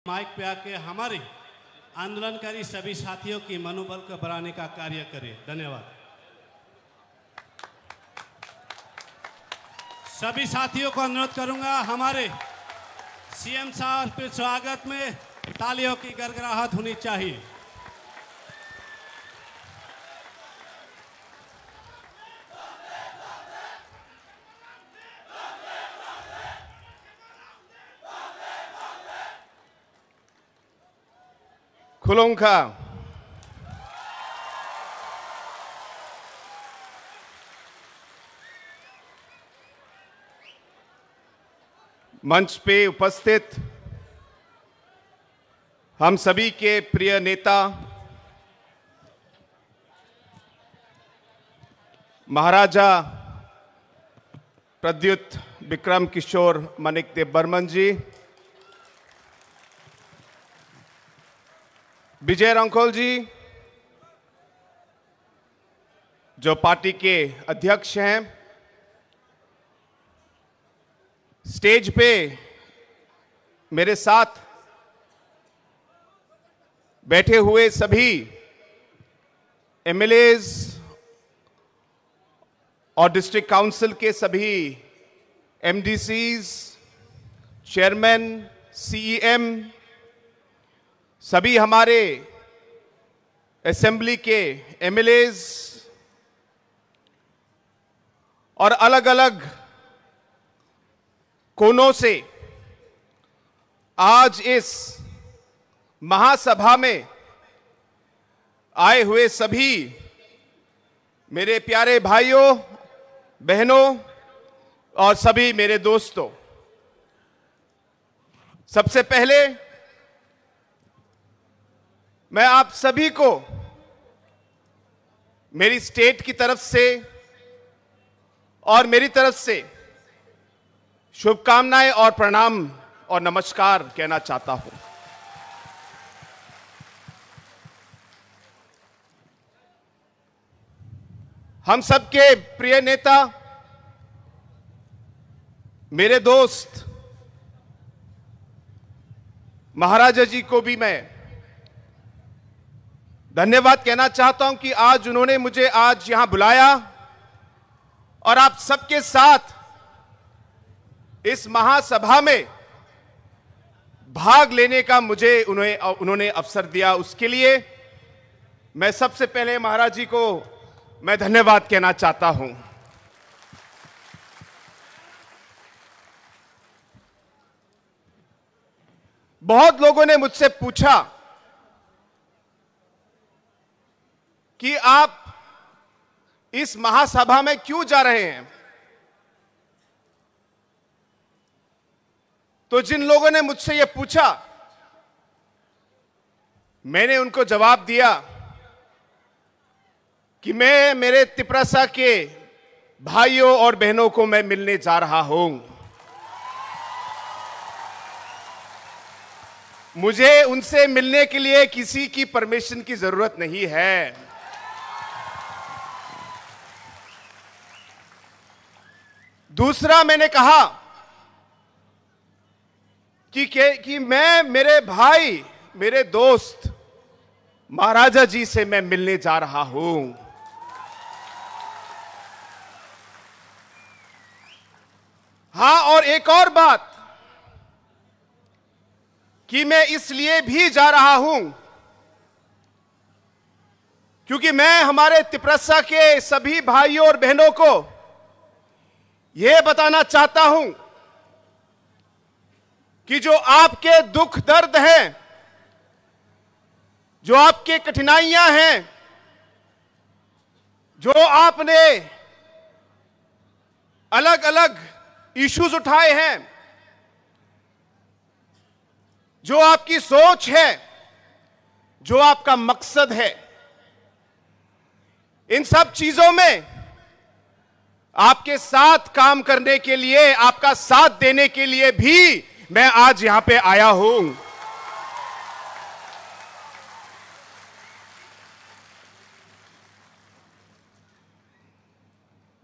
Mic पे आके हमारे आंदोलनकारी सभी साथियों की मनोबल को बढ़ाने का कार्य करें। धन्यवाद। सभी साथियों को अनुरोध करूंगा, हमारे सीएम साहब के स्वागत में तालियों की गड़गड़ाहट होनी चाहिए। खुलुंखा। मंच पे उपस्थित हम सभी के प्रिय नेता महाराजा प्रद्युत विक्रम किशोर मानिकदेव बर्मन जी, विजय रंखोल जी जो पार्टी के अध्यक्ष हैं, स्टेज पे मेरे साथ बैठे हुए सभी एमएलएज और डिस्ट्रिक्ट काउंसिल के सभी एमडीसीज, चेयरमैन, सीईएम, सभी हमारे असेंबली के एमएलएज और अलग अलग कोनों से आज इस महासभा में आए हुए सभी मेरे प्यारे भाइयों बहनों और सभी मेरे दोस्तों, सबसे पहले मैं आप सभी को मेरी स्टेट की तरफ से और मेरी तरफ से शुभकामनाएं और प्रणाम और नमस्कार कहना चाहता हूं। हम सबके प्रिय नेता, मेरे दोस्त महाराजा जी को भी मैं धन्यवाद कहना चाहता हूं कि आज उन्होंने मुझे आज यहां बुलाया और आप सबके साथ इस महासभा में भाग लेने का मुझे उन्होंने अवसर दिया। उसके लिए मैं सबसे पहले महाराज जी को मैं धन्यवाद कहना चाहता हूं। बहुत लोगों ने मुझसे पूछा कि आप इस महासभा में क्यों जा रहे हैं। तो जिन लोगों ने मुझसे यह पूछा, मैंने उनको जवाब दिया कि मैं मेरे तिपरासा के भाइयों और बहनों को मैं मिलने जा रहा हूं। मुझे उनसे मिलने के लिए किसी की परमिशन की जरूरत नहीं है। दूसरा, मैंने कहा कि मैं मेरे भाई, मेरे दोस्त महाराजा जी से मैं मिलने जा रहा हूं। हां, और एक और बात कि मैं इसलिए भी जा रहा हूं क्योंकि मैं हमारे तिपरसा के सभी भाइयों और बहनों को यह बताना चाहता हूं कि जो आपके दुख दर्द हैं, जो आपके कठिनाइयां हैं, जो आपने अलग अलग इश्यूज उठाए हैं, जो आपकी सोच है, जो आपका मकसद है, इन सब चीजों में आपके साथ काम करने के लिए, आपका साथ देने के लिए भी मैं आज यहां पे आया हूं।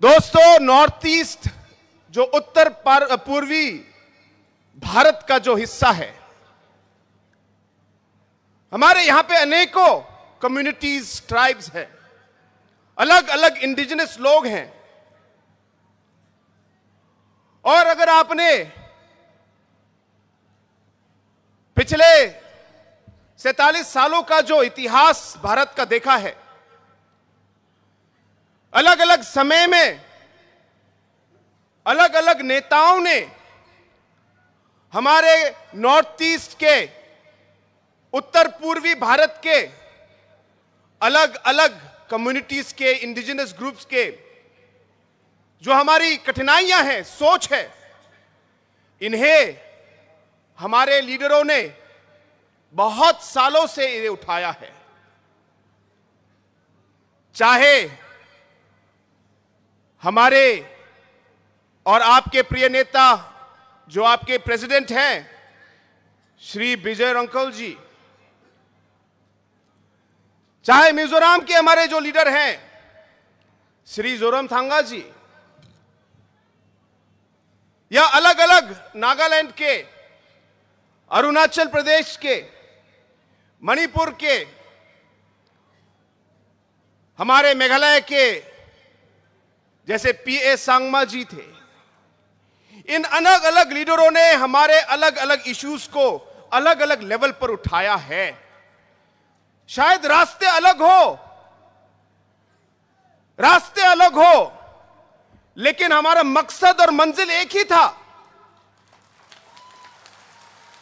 दोस्तों, नॉर्थ ईस्ट जो उत्तर पूर्वी भारत का जो हिस्सा है, हमारे यहां पे अनेकों कम्युनिटीज, ट्राइब्स हैं, अलग अलग इंडिजिनस लोग हैं। और अगर आपने पिछले 47 सालों का जो इतिहास भारत का देखा है, अलग अलग समय में अलग अलग नेताओं ने हमारे नॉर्थ ईस्ट के, उत्तर पूर्वी भारत के अलग अलग कम्युनिटीज के, इंडिजिनस ग्रुप्स के जो हमारी कठिनाइयां हैं, सोच है, इन्हें हमारे लीडरों ने बहुत सालों से इन्हें उठाया है। चाहे हमारे और आपके प्रिय नेता जो आपके प्रेसिडेंट हैं श्री विजय रंकल जी, चाहे मिजोरम के हमारे जो लीडर हैं श्री जोरमथंगा जी, या अलग अलग नागालैंड के, अरुणाचल प्रदेश के, मणिपुर के, हमारे मेघालय के जैसे पीए सांगमा जी थे, इन अलग अलग लीडरों ने हमारे अलग अलग इश्यूज को अलग अलग लेवल पर उठाया है। शायद रास्ते अलग हो, लेकिन हमारा मकसद और मंजिल एक ही था।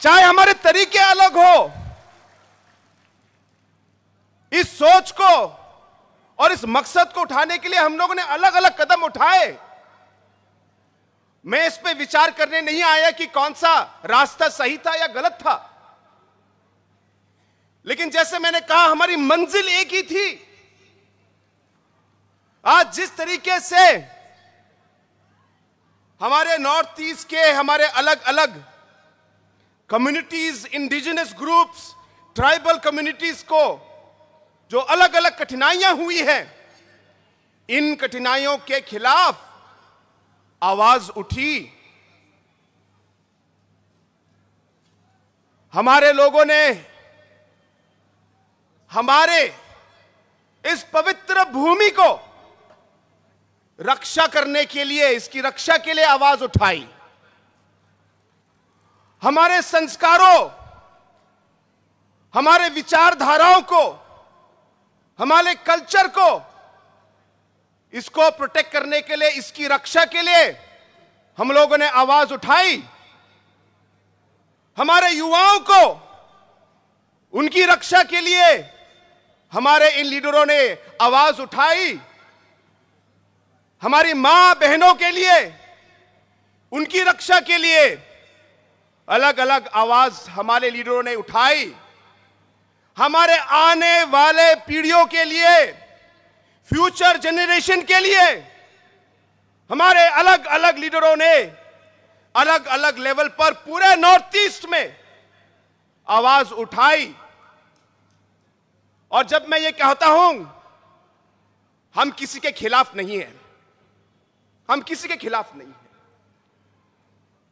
चाहे हमारे तरीके अलग हो, इस सोच को और इस मकसद को उठाने के लिए हम लोगों ने अलग अलग कदम उठाए। मैं इस पे विचार करने नहीं आया कि कौन सा रास्ता सही था या गलत था, लेकिन जैसे मैंने कहा, हमारी मंजिल एक ही थी। आज जिस तरीके से हमारे नॉर्थ ईस्ट के हमारे अलग अलग communities, indigenous groups, tribal communities को जो अलग अलग कठिनाइयां हुई हैं, इन कठिनाइयों के खिलाफ आवाज उठी। हमारे लोगों ने हमारे इस पवित्र भूमि को रक्षा करने के लिए, इसकी रक्षा के लिए आवाज उठाई। हमारे संस्कारों, हमारे विचारधाराओं को, हमारे कल्चर को, इसको प्रोटेक्ट करने के लिए, इसकी रक्षा के लिए हम लोगों ने आवाज उठाई। हमारे युवाओं को उनकी रक्षा के लिए हमारे इन लीडरों ने आवाज उठाई। हमारी मां बहनों के लिए, उनकी रक्षा के लिए अलग अलग आवाज हमारे लीडरों ने उठाई। हमारे आने वाले पीढ़ियों के लिए, फ्यूचर जनरेशन के लिए हमारे अलग अलग लीडरों ने अलग अलग लेवल पर पूरे नॉर्थ ईस्ट में आवाज उठाई। और जब मैं ये कहता हूं, हम किसी के खिलाफ नहीं हैं, हम किसी के खिलाफ नहीं हैं।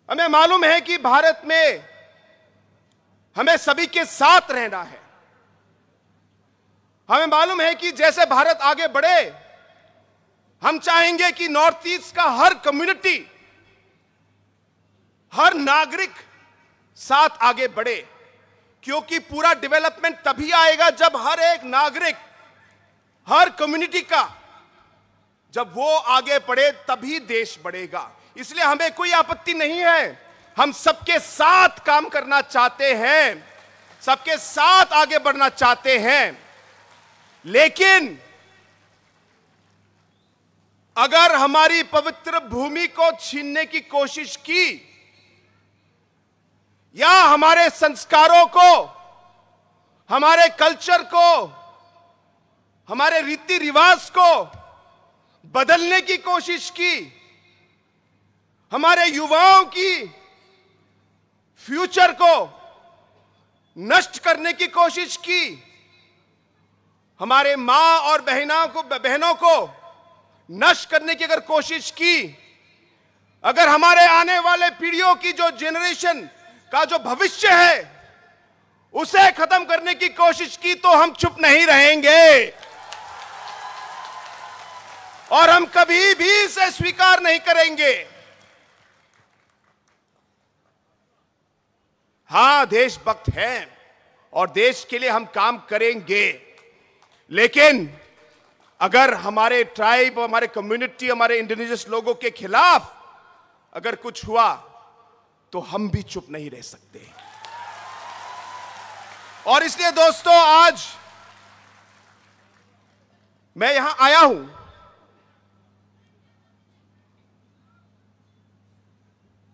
हमें मालूम है कि भारत में हमें सभी के साथ रहना है। हमें मालूम है कि जैसे भारत आगे बढ़े, हम चाहेंगे कि नॉर्थ ईस्ट का हर कम्युनिटी, हर नागरिक साथ आगे बढ़े, क्योंकि पूरा डेवलपमेंट तभी आएगा जब हर एक नागरिक, हर कम्युनिटी का जब वो आगे बढ़े, तभी देश बढ़ेगा। इसलिए हमें कोई आपत्ति नहीं है, हम सबके साथ काम करना चाहते हैं, सबके साथ आगे बढ़ना चाहते हैं। लेकिन अगर हमारी पवित्र भूमि को छीनने की कोशिश की, या हमारे संस्कारों को, हमारे कल्चर को, हमारे रीति रिवाज को बदलने की कोशिश की, हमारे युवाओं की फ्यूचर को नष्ट करने की कोशिश की, हमारे मां और बहनों को नष्ट करने की अगर कोशिश की, अगर हमारे आने वाले पीढ़ियों की जो जनरेशन का जो भविष्य है उसे खत्म करने की कोशिश की तो हम चुप नहीं रहेंगे और हम कभी भी इसे स्वीकार नहीं करेंगे। हां, देशभक्त हैं और देश के लिए हम काम करेंगे, लेकिन अगर हमारे ट्राइब, हमारे कम्युनिटी, हमारे इंडिजिनस लोगों के खिलाफ अगर कुछ हुआ तो हम भी चुप नहीं रह सकते। और इसलिए दोस्तों, आज मैं यहां आया हूं।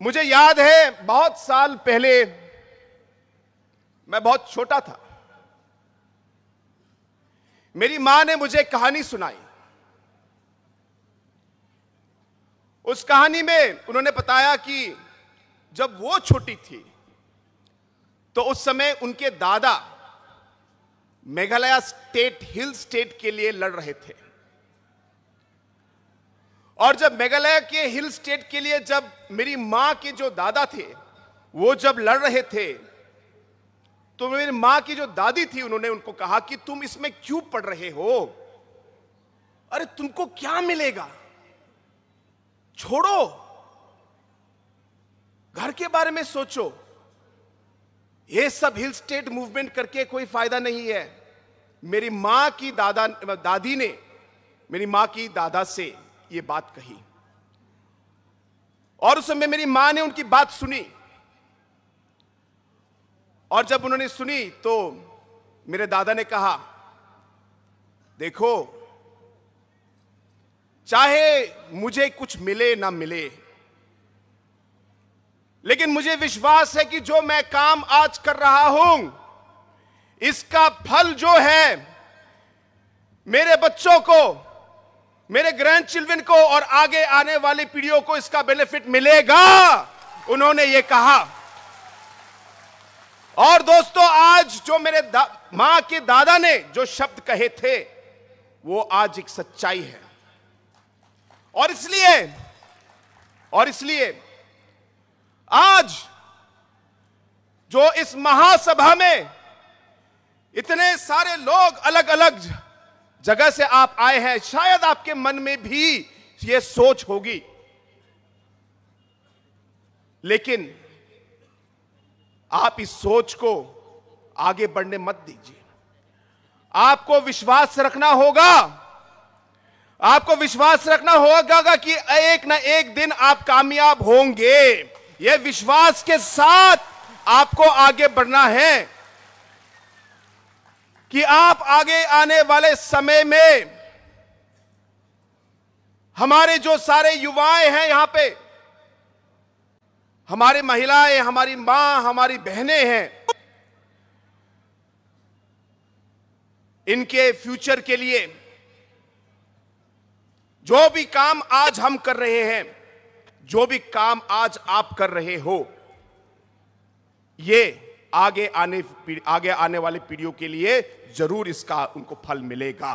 मुझे याद है बहुत साल पहले, मैं बहुत छोटा था, मेरी मां ने मुझे कहानी सुनाई। उस कहानी में उन्होंने बताया कि जब वो छोटी थी तो उस समय उनके दादा मेघालय स्टेट, हिल स्टेट के लिए लड़ रहे थे। और जब मेघालय के हिल स्टेट के लिए जब मेरी मां के जो दादा थे वो जब लड़ रहे थे तो मेरी मां की जो दादी थी, उन्होंने उनको कहा कि तुम इसमें क्यों पढ़ रहे हो? अरे तुमको क्या मिलेगा, छोड़ो, घर के बारे में सोचो, ये सब हिल स्टेट मूवमेंट करके कोई फायदा नहीं है। मेरी मां की दादी ने मेरी मां की दादा से ये बात कही और उस समय मेरी मां ने उनकी बात सुनी। और जब उन्होंने सुनी तो मेरे दादा ने कहा, देखो, चाहे मुझे कुछ मिले ना मिले, लेकिन मुझे विश्वास है कि जो मैं काम आज कर रहा हूं इसका फल जो है मेरे बच्चों को, मेरे ग्रैंड चिल्ड्रन को और आगे आने वाली पीढ़ियों को इसका बेनिफिट मिलेगा, उन्होंने ये कहा। और दोस्तों, आज जो मेरे मां के दादा ने जो शब्द कहे थे वो आज एक सच्चाई है। और इसलिए आज जो इस महासभा में इतने सारे लोग अलग अलग जगह से आप आए हैं, शायद आपके मन में भी ये सोच होगी, लेकिन आप इस सोच को आगे बढ़ने मत दीजिए। आपको विश्वास रखना होगा, आपको विश्वास रखना होगा कि एक ना एक दिन आप कामयाब होंगे। यह विश्वास के साथ आपको आगे बढ़ना है कि आप आगे आने वाले समय में हमारे जो सारे युवाएं हैं यहां पे, हमारी महिलाएं, हमारी मां, हमारी बहनें हैं, इनके फ्यूचर के लिए जो भी काम आज हम कर रहे हैं, जो भी काम आज आप कर रहे हो, ये आगे आने वाली पीढ़ियों के लिए जरूर इसका उनको फल मिलेगा।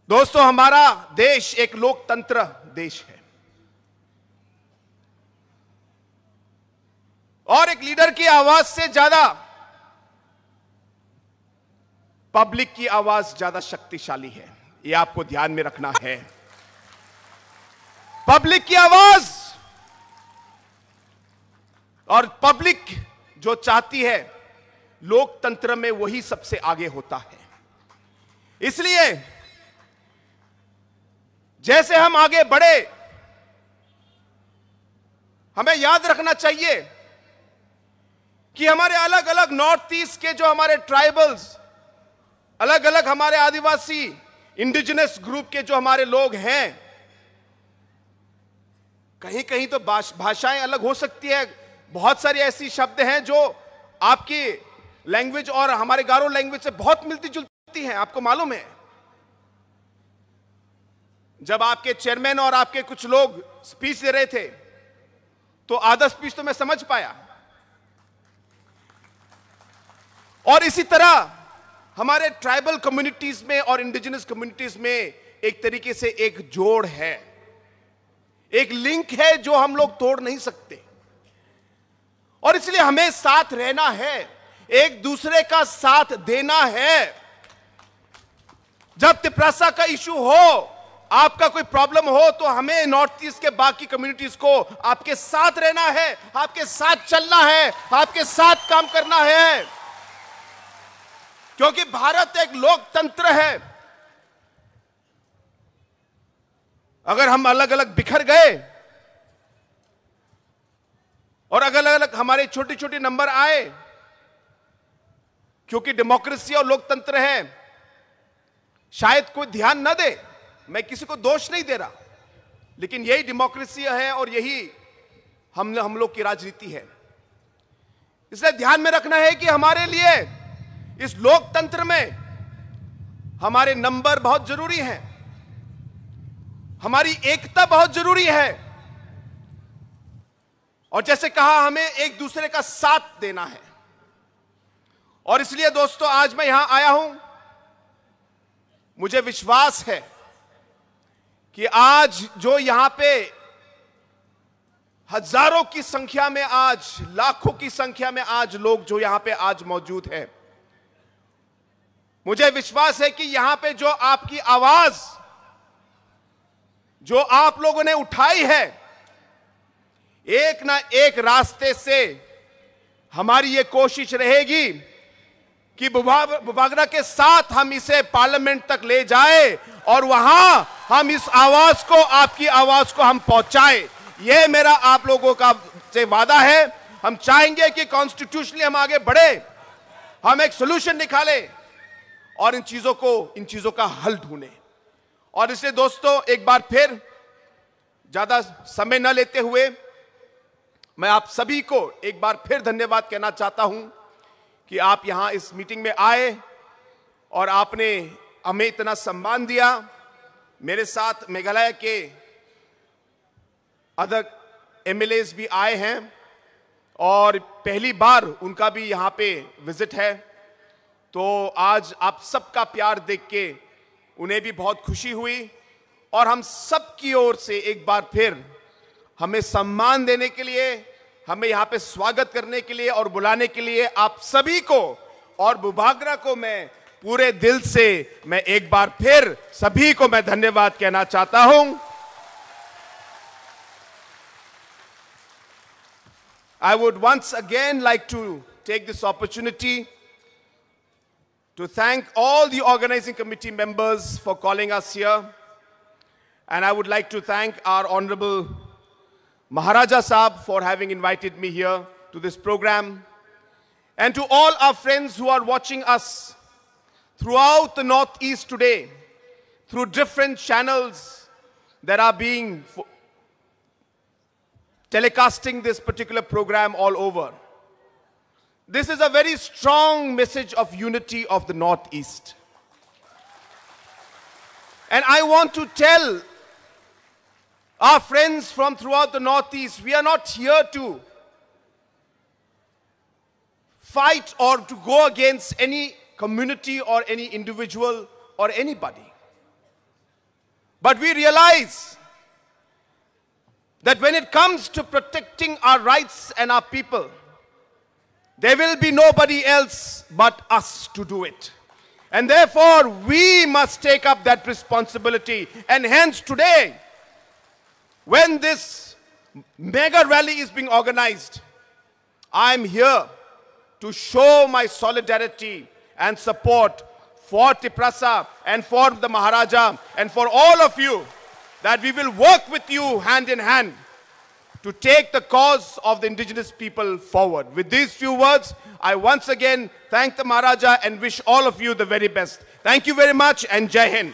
दोस्तों, हमारा देश एक लोकतंत्र देश है और एक लीडर की आवाज से ज्यादा पब्लिक की आवाज ज्यादा शक्तिशाली है। यह आपको ध्यान में रखना है। पब्लिक की आवाज और पब्लिक जो चाहती है लोकतंत्र में, वही सबसे आगे होता है। इसलिए जैसे हम आगे बढ़े, हमें याद रखना चाहिए कि हमारे अलग अलग नॉर्थ ईस्ट के जो हमारे ट्राइबल्स, अलग अलग हमारे आदिवासी इंडिजिनस ग्रुप के जो हमारे लोग हैं, कहीं कहीं तो भाषाएं अलग हो सकती है। बहुत सारी ऐसी शब्द हैं जो आपकी लैंग्वेज और हमारे गारो लैंग्वेज से बहुत मिलती जुलती हैं, आपको मालूम है। जब आपके चेयरमैन और आपके कुछ लोग स्पीच दे रहे थे तो आधा स्पीच तो मैं समझ पाया। और इसी तरह हमारे ट्राइबल कम्युनिटीज में और इंडिजिनस कम्युनिटीज में एक तरीके से एक जोड़ है, एक लिंक है जो हम लोग तोड़ नहीं सकते, और इसलिए हमें साथ रहना है, एक दूसरे का साथ देना है। जब तिपरासा का इशू हो, आपका कोई प्रॉब्लम हो, तो हमें नॉर्थ ईस्ट के बाकी कम्युनिटीज को आपके साथ रहना है, आपके साथ चलना है, आपके साथ काम करना है, क्योंकि भारत एक लोकतंत्र है। अगर हम अलग अलग बिखर गए और अलग अलग हमारे छोटे छोटे नंबर आए, क्योंकि डेमोक्रेसी और लोकतंत्र है, शायद कोई ध्यान न दे, मैं किसी को दोष नहीं दे रहा, लेकिन यही डेमोक्रेसी है और यही हम लोग की राजनीति है। इसलिए ध्यान में रखना है कि हमारे लिए इस लोकतंत्र में हमारे नंबर बहुत जरूरी हैं, हमारी एकता बहुत जरूरी है, और जैसे कहा, हमें एक दूसरे का साथ देना है। और इसलिए दोस्तों, आज मैं यहां आया हूं, मुझे विश्वास है कि आज जो यहां पे हजारों की संख्या में, आज लाखों की संख्या में आज लोग जो यहां पे आज मौजूद हैं, मुझे विश्वास है कि यहां पे जो आपकी आवाज जो आप लोगों ने उठाई है, एक ना एक रास्ते से हमारी ये कोशिश रहेगी कि बुबागरा के साथ हम इसे पार्लियामेंट तक ले जाए और वहां हम इस आवाज को, आपकी आवाज को हम पहुंचाए। यह मेरा आप लोगों का से वादा है। हम चाहेंगे कि कॉन्स्टिट्यूशनली हम आगे बढ़े, हम एक सोल्यूशन निकाले और इन चीजों का हल ढूंढे। और इसलिए दोस्तों, एक बार फिर ज्यादा समय न लेते हुए मैं आप सभी को एक बार फिर धन्यवाद कहना चाहता हूं कि आप यहां इस मीटिंग में आए और आपने हमें इतना सम्मान दिया। मेरे साथ मेघालय के अदर एमएलएस भी आए हैं और पहली बार उनका भी यहां पे विजिट है, तो आज आप सबका प्यार देख के उन्हें भी बहुत खुशी हुई। और हम सब की ओर से एक बार फिर हमें सम्मान देने के लिए, हमें यहां पे स्वागत करने के लिए और बुलाने के लिए आप सभी को और बुबागरा को मैं पूरे दिल से, मैं एक बार फिर सभी को मैं धन्यवाद कहना चाहता हूं। I would once again like to take this opportunity to thank all the organizing committee members for calling us here. And I would like to thank our Honorable Maharaja Saab for having invited me here to this program. And to all our friends who are watching us throughout the Northeast today, through different channels that are being telecasting this particular program all over. This is a very strong message of unity of the Northeast. And I want to tell our friends from throughout the Northeast, we are not here to fight or to go against any community or any individual or anybody. But we realize that when it comes to protecting our rights and our people, there will be nobody else but us to do it. And therefore, we must take up that responsibility. And hence today, when this mega rally is being organized, I'm here to show my solidarity and support for Tiprasa and for the Maharaja and for all of you, that we will work with you hand in hand to take the cause of the indigenous people forward. With these few words, I once again thank the Maharaja and wish all of you the very best. Thank you very much and Jai Hind.